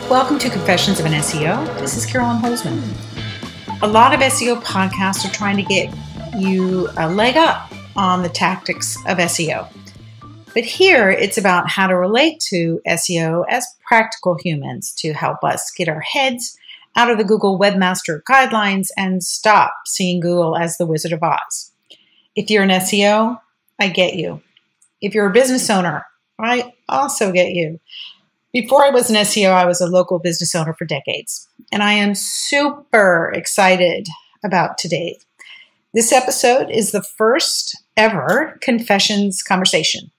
Welcome to Confessions of an SEO. This is Carolyn Holzman. A lot of SEO podcasts are trying to get you a leg up on the tactics of SEO. But here it's about how to relate to SEO as practical humans to help us get our heads out of the Google Webmaster Guidelines and stop seeing Google as the Wizard of Oz. If you're an SEO, I get you. If you're a business owner, I also get you. Before I was an SEO, I was a local business owner for decades, and I am super excited about today. This episode is the first ever Confessions conversation.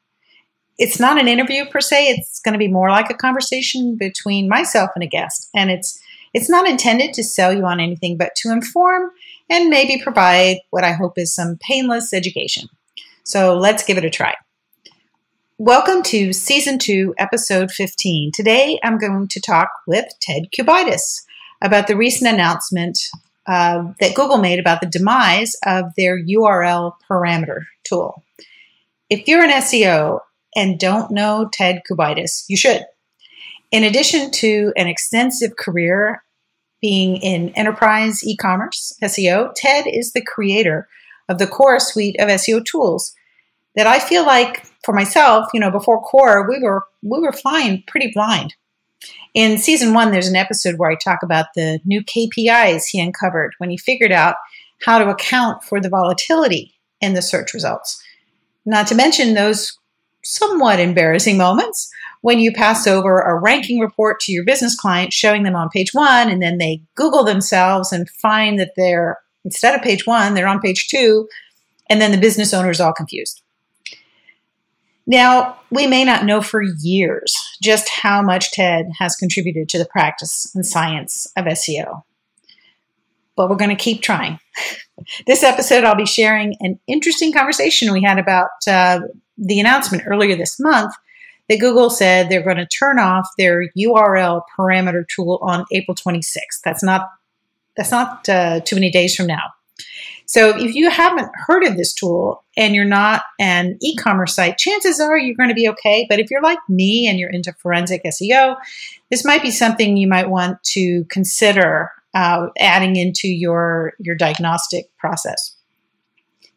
It's not an interview per se. It's going to be more like a conversation between myself and a guest, and it's not intended to sell you on anything, but to inform and maybe provide what I hope is some painless education. So let's give it a try. Welcome to Season 2, Episode 15. Today, I'm going to talk with Ted Kubaitis about the recent announcement that Google made about the demise of their URL parameter tool. If you're an SEO and don't know Ted Kubaitis, you should. In addition to an extensive career being in enterprise e-commerce SEO, Ted is the creator of the Cora suite of SEO tools that I feel like, for myself, before Cora, we were flying pretty blind. In Season 1, there's an episode where I talk about the new KPIs he uncovered when he figured out how to account for the volatility in the search results. Not to mention those somewhat embarrassing moments when you pass over a ranking report to your business client showing them on page 1, and then they Google themselves and find that they're, instead of page 1, they're on page 2, and then the business owner is all confused. Now, we may not know for years just how much Ted has contributed to the practice and science of SEO, but we're going to keep trying. This episode, I'll be sharing an interesting conversation we had about the announcement earlier this month that Google said they're going to turn off their URL parameter tool on April 26th. That's not too many days from now. So if you haven't heard of this tool and you're not an e-commerce site, chances are you're going to be okay. But if you're like me and you're into forensic SEO, this might be something you might want to consider adding into your diagnostic process.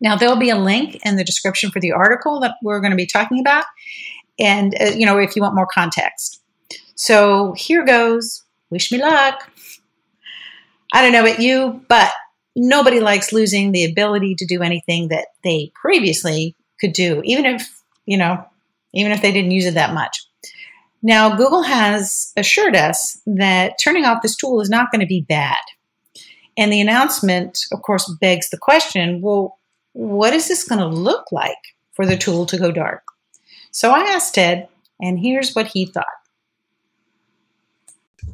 Now, there'll be a link in the description for the article that we're going to be talking about, and if you want more context. So here goes. Wish me luck. I don't know about you, but nobody likes losing the ability to do anything that they previously could do, even if they didn't use it that much. Now, Google has assured us that turning off this tool is not going to be bad. And the announcement, of course, begs the question, well, what is this going to look like for the tool to go dark? So I asked Ted, and here's what he thought.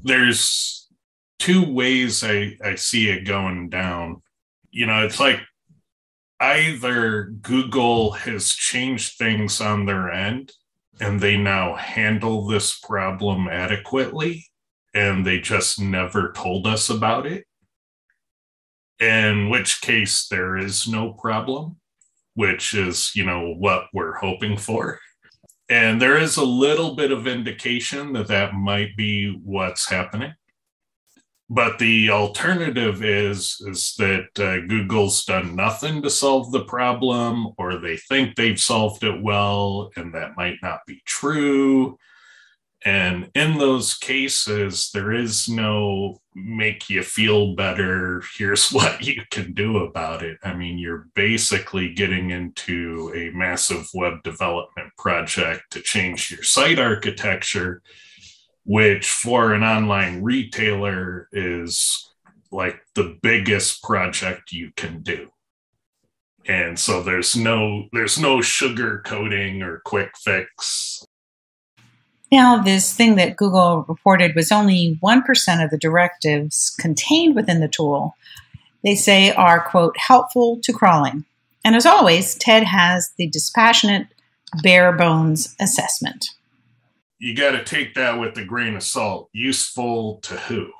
There's two ways I see it going down. It's like either Google has changed things on their end and they now handle this problem adequately and they just never told us about it, in which case there is no problem, which is, what we're hoping for. And there is a little bit of indication that might be what's happening. But the alternative is that Google's done nothing to solve the problem, or they think they've solved it well, and that might not be true. And in those cases, there is no make you feel better, here's what you can do about it. I mean, you're basically getting into a massive web development project to change your site architecture, which for an online retailer is like the biggest project you can do. And so there's no sugar coating or quick fix. Now, this thing that Google reported was only 1% of the directives contained within the tool, they say are, quote, helpful to crawling. And as always, Ted has the dispassionate, bare bones assessment. You got to take that with a grain of salt. Useful to who?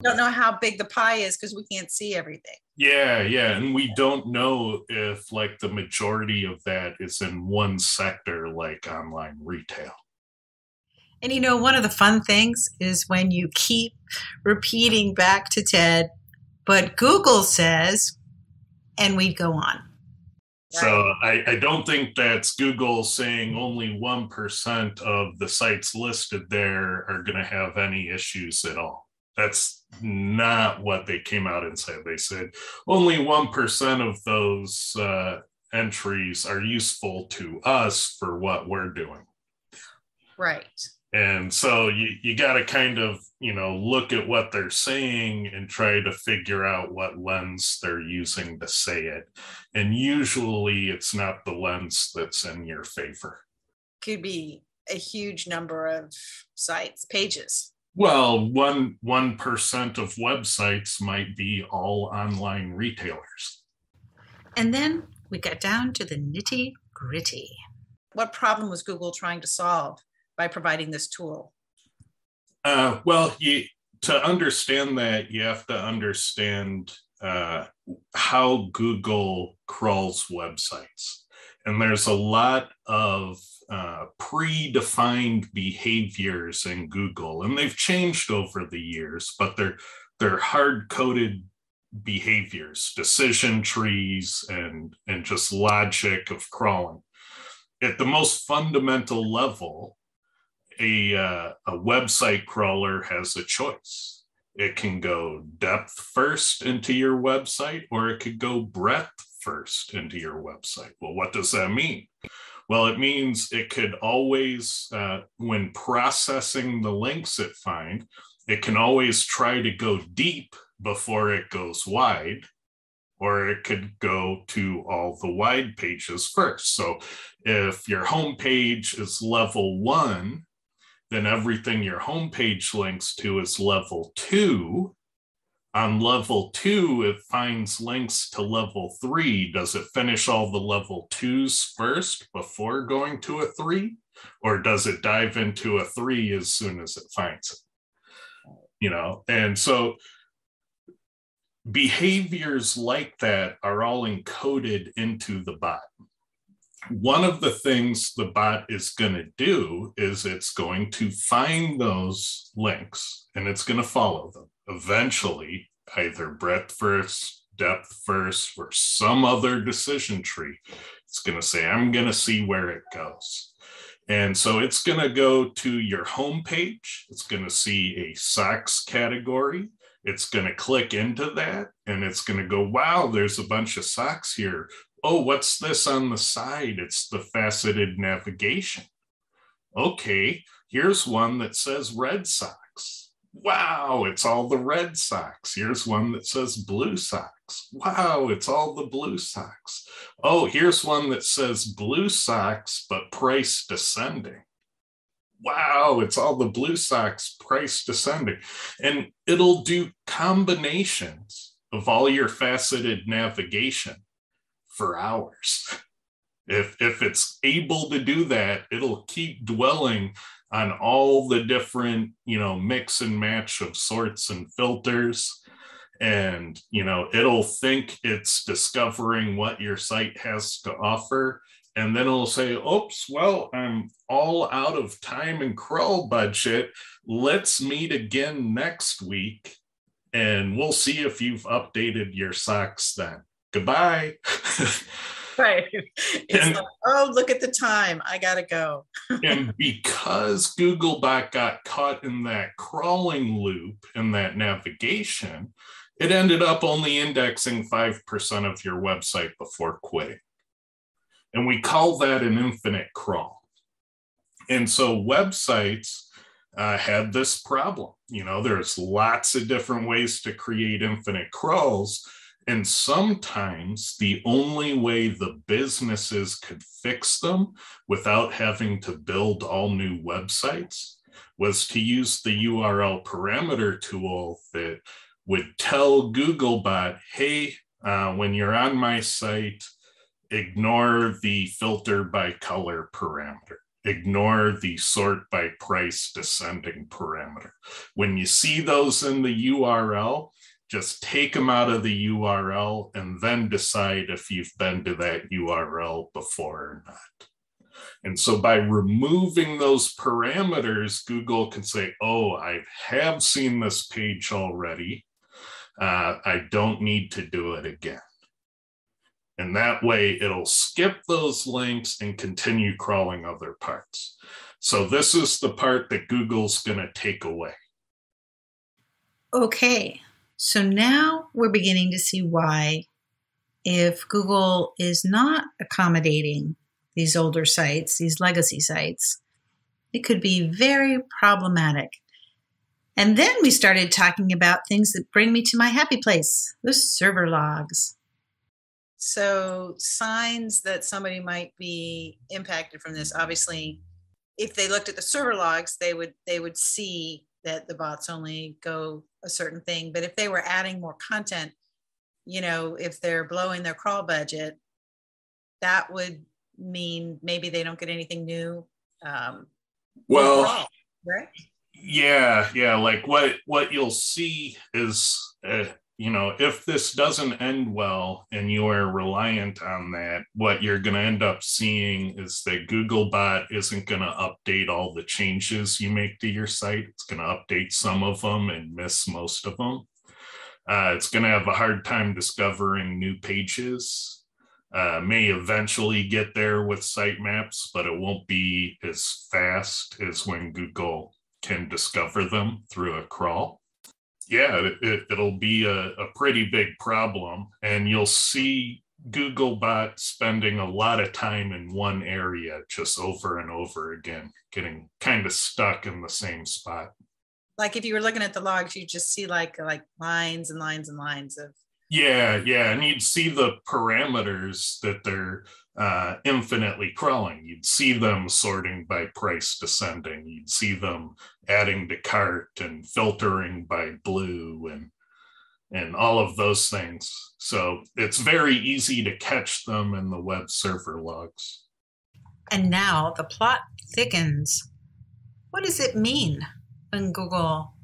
Don't know how big the pie is because we can't see everything. Yeah. And we don't know if like the majority of that is in one sector, like online retail. And one of the fun things is when you keep repeating back to Ted, but Google says, and we go on. So I don't think that's Google saying only 1% of the sites listed there are going to have any issues at all. That's not what they came out and said. They said only 1% of those entries are useful to us for what we're doing. Right. And so you got to kind of, look at what they're saying and try to figure out what lens they're using to say it. And usually it's not the lens that's in your favor. Could be a huge number of sites, pages. Well, 1% of websites might be all online retailers. And then we got down to the nitty gritty. What problem was Google trying to solve by providing this tool? Well, to understand that, you have to understand how Google crawls websites. And there's a lot of predefined behaviors in Google, and they've changed over the years, but they're hard-coded behaviors, decision trees, and just logic of crawling. At the most fundamental level, a website crawler has a choice. It can go depth first into your website, or it could go breadth first into your website. Well, what does that mean? Well, it means it could always, when processing the links it finds, it can always try to go deep before it goes wide, or it could go to all the wide pages first. So if your homepage is level 1, then everything your homepage links to is level 2. On level 2, it finds links to level 3. Does it finish all the level 2s first before going to a 3? Or does it dive into a 3 as soon as it finds it? And so behaviors like that are all encoded into the bot. One of the things the bot is going to do is it's going to find those links and it's going to follow them. Eventually, either breadth first, depth first, or some other decision tree. It's going to say, I'm going to see where it goes. And so it's going to go to your homepage. It's going to see a socks category. It's going to click into that and it's going to go, wow, there's a bunch of socks here. Oh, what's this on the side? It's the faceted navigation. Okay, here's one that says red socks. Wow, it's all the red socks. Here's one that says blue socks. Wow, it's all the blue socks. Oh, here's one that says blue socks, but price descending. Wow, it's all the blue socks, price descending. And it'll do combinations of all your faceted navigation for hours. If it's able to do that, it'll keep dwelling on all the different, mix and match of sorts and filters. And, it'll think it's discovering what your site has to offer. And then it'll say, oops, well, I'm all out of time and crawl budget. Let's meet again next week and we'll see if you've updated your socks then. Goodbye. Right. It's like, oh, look at the time. I got to go. And because Googlebot got caught in that crawling loop and that navigation, it ended up only indexing 5% of your website before quitting. And we call that an infinite crawl. And so websites had this problem. There's lots of different ways to create infinite crawls. And sometimes the only way the businesses could fix them without having to build all new websites was to use the URL parameter tool that would tell Googlebot, hey, when you're on my site, ignore the filter by color parameter. ignore the sort by price descending parameter. When you see those in the URL, just take them out of the URL and then decide if you've been to that URL before or not. And so by removing those parameters, Google can say, oh, I have seen this page already. I don't need to do it again. And that way it'll skip those links and continue crawling other parts. So this is the part that Google's going to take away. Okay, so now we're beginning to see why, if Google is not accommodating these older sites, these legacy sites, it could be very problematic. And then we started talking about things that bring me to my happy place, the server logs. So signs that somebody might be impacted from this, obviously, if they looked at the server logs, they would see that the bots only go a certain thing. But if they were adding more content, if they're blowing their crawl budget, that would mean maybe they don't get anything new. Well, right? Yeah. Like what you'll see is, if this doesn't end well and you are reliant on that, what you're going to end up seeing is that Googlebot isn't going to update all the changes you make to your site. It's going to update some of them and miss most of them. It's going to have a hard time discovering new pages. May eventually get there with sitemaps, but it won't be as fast as when Google can discover them through a crawl. Yeah, it'll be a pretty big problem, and you'll see Googlebot spending a lot of time in one area just over and over again, getting kind of stuck in the same spot. Like if you were looking at the logs, you just see like lines and lines and lines of. Yeah, and you'd see the parameters that they're infinitely crawling. You'd see them sorting by price descending. You'd see them adding to cart and filtering by blue and all of those things. So it's very easy to catch them in the web server logs. And now the plot thickens. What does it mean when Google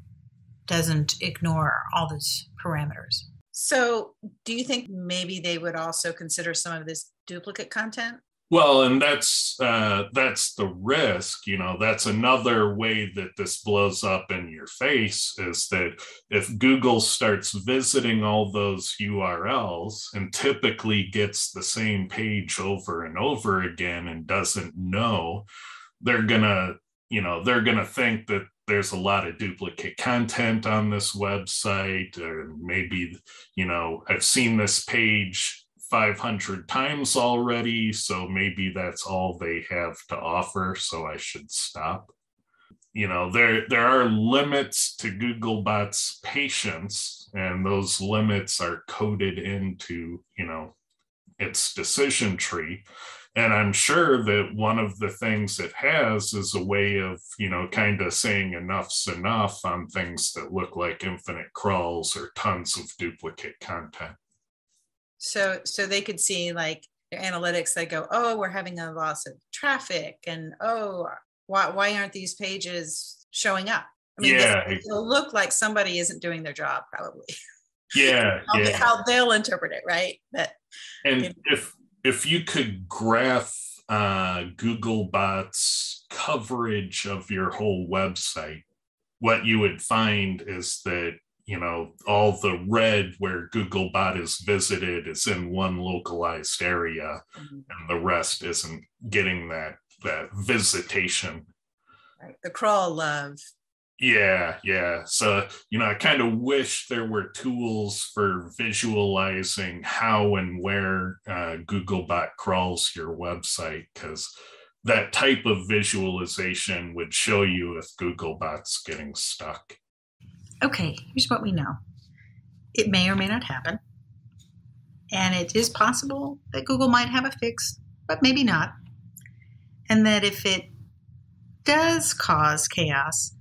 doesn't ignore all these parameters? So do you think maybe they would also consider some of this duplicate content? Well, and that's the risk. That's another way that this blows up in your face, is that if Google starts visiting all those URLs and typically gets the same page over and over again and doesn't know, they're gonna think that there's a lot of duplicate content on this website, or maybe, I've seen this page 500 times already, so maybe that's all they have to offer, so I should stop. There are limits to Googlebot's patience, and those limits are coded into, its decision tree. And I'm sure that one of the things it has is a way of, kind of saying enough's enough on things that look like infinite crawls or tons of duplicate content. So they could see like their analytics that go, oh, we're having a loss of traffic, and why aren't these pages showing up? I mean, it'll look like somebody isn't doing their job, probably. Yeah, how they'll interpret it, right? If you could graph Googlebot's coverage of your whole website, what you would find is that, all the red where Googlebot is visited is in one localized area, and the rest isn't getting that visitation. Right. The crawl love. Yeah. So, I kind of wish there were tools for visualizing how and where Googlebot crawls your website, because that type of visualization would show you if Googlebot's getting stuck. Okay, here's what we know. It may or may not happen. And it is possible that Google might have a fix, but maybe not. And that if it does cause chaos,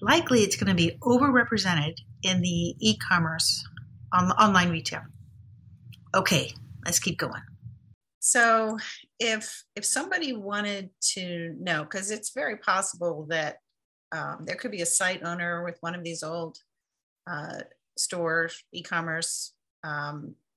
likely it's going to be overrepresented in the e-commerce, online retail. Okay, let's keep going. So if somebody wanted to know, because it's very possible that there could be a site owner with one of these old store e-commerce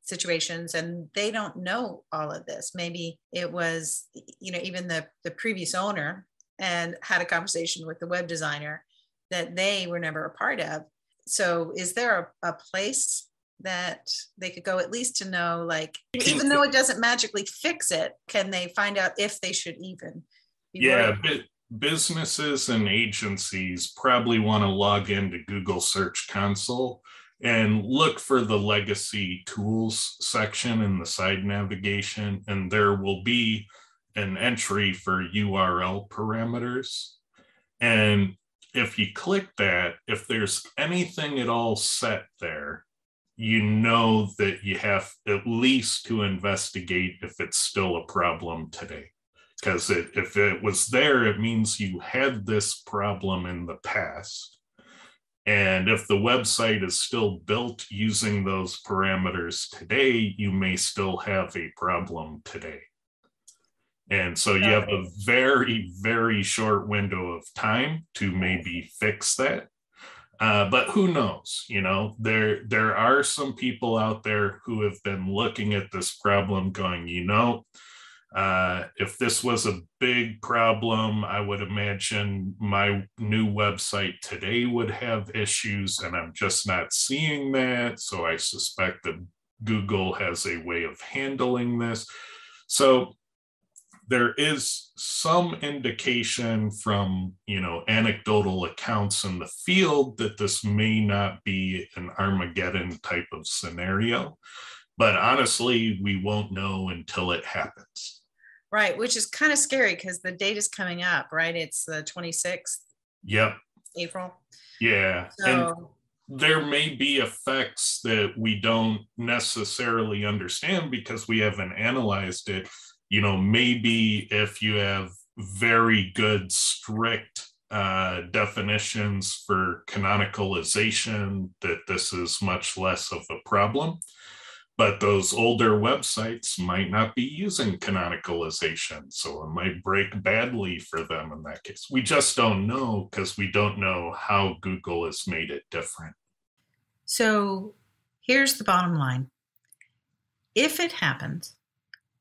situations, and they don't know all of this. Maybe it was, even the previous owner and had a conversation with the web designer that they were never a part of. So is there a place that they could go at least to know, like, even though it doesn't magically fix it, can they find out if they should even be worried? Businesses and agencies probably want to log into Google Search Console and look for the legacy tools section in the side navigation, and there will be an entry for URL parameters. And if you click that, if there's anything at all set there, you know that you have at least to investigate if it's still a problem today. Because if it was there, it means you had this problem in the past. And if the website is still built using those parameters today, you may still have a problem today. And so you have a very, very short window of time to maybe fix that. But who knows? There are some people out there who have been looking at this problem going, if this was a big problem, I would imagine my new website today would have issues, and I'm just not seeing that. So I suspect that Google has a way of handling this. So there is some indication from, anecdotal accounts in the field that this may not be an Armageddon type of scenario, but honestly, we won't know until it happens. Right, which is kind of scary because the date is coming up, right? It's the 26th. Yep. April. Yeah. So, and there may be effects that we don't necessarily understand because we haven't analyzed it. Maybe if you have very good, strict definitions for canonicalization, that this is much less of a problem. But those older websites might not be using canonicalization, so it might break badly for them in that case. We just don't know because we don't know how Google has made it different. So here's the bottom line. If it happens,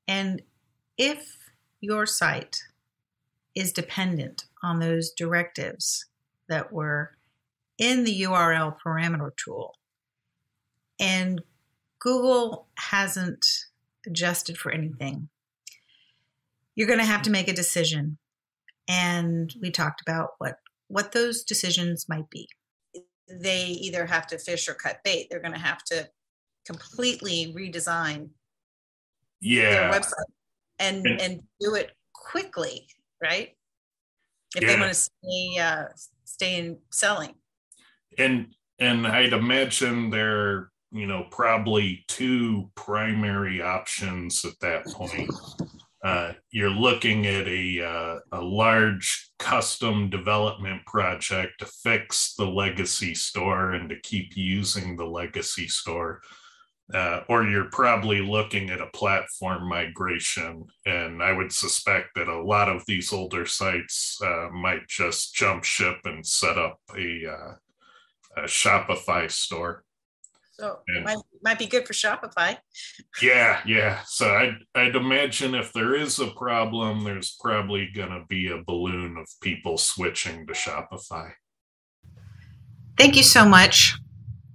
and if your site is dependent on those directives that were in the URL parameter tool, and Google hasn't adjusted for anything, you're going to have to make a decision. And we talked about what those decisions might be. They either have to fish or cut bait. They're going to have to completely redesign their website and do it quickly, right? If they want to stay in selling. And I'd imagine there probably two primary options at that point. You're looking at a large custom development project to fix the legacy store and to keep using the legacy store. Or you're probably looking at a platform migration. And I would suspect that a lot of these older sites might just jump ship and set up a Shopify store. So might be good for Shopify. Yeah. So I'd imagine if there is a problem, there's probably going to be a balloon of people switching to Shopify. Thank you so much.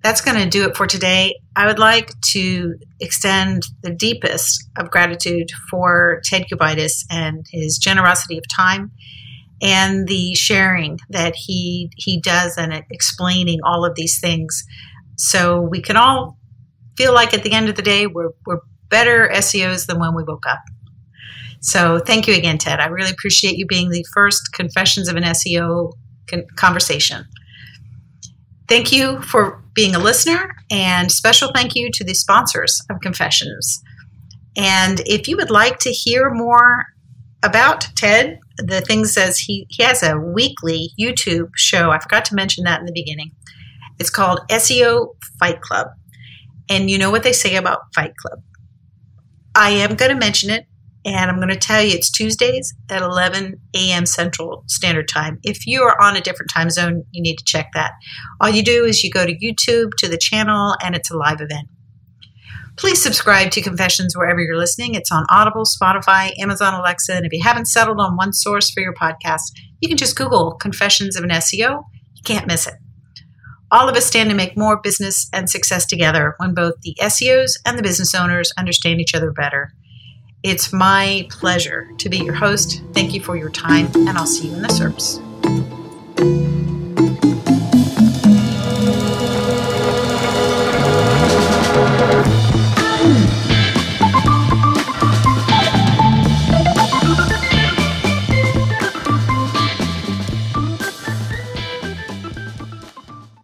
That's going to do it for today. I would like to extend the deepest of gratitude for Ted Kubaitis and his generosity of time and the sharing that he does and explaining all of these things. So we can all feel like at the end of the day, we're better SEOs than when we woke up. So thank you again, Ted. I really appreciate you being the first Confessions of an SEO conversation. Thank you for being a listener, and special thank you to the sponsors of Confessions. And if you would like to hear more about Ted, the things as he has a weekly YouTube show. I forgot to mention that in the beginning. It's called SEO Fight Club. And you know what they say about Fight Club. I am going to mention it And I'm going to tell you, it's Tuesdays at 11 a.m. Central Standard Time. If you are on a different time zone, you need to check that. All you do is you go to YouTube, to the channel, and it's a live event. Please subscribe to Confessions wherever you're listening. It's on Audible, Spotify, Amazon Alexa, and if you haven't settled on one source for your podcast, you can just Google Confessions of an SEO. You can't miss it. All of us stand to make more business and success together when both the SEOs and the business owners understand each other better. It's my pleasure to be your host. Thank you for your time, and I'll see you in the SERPs.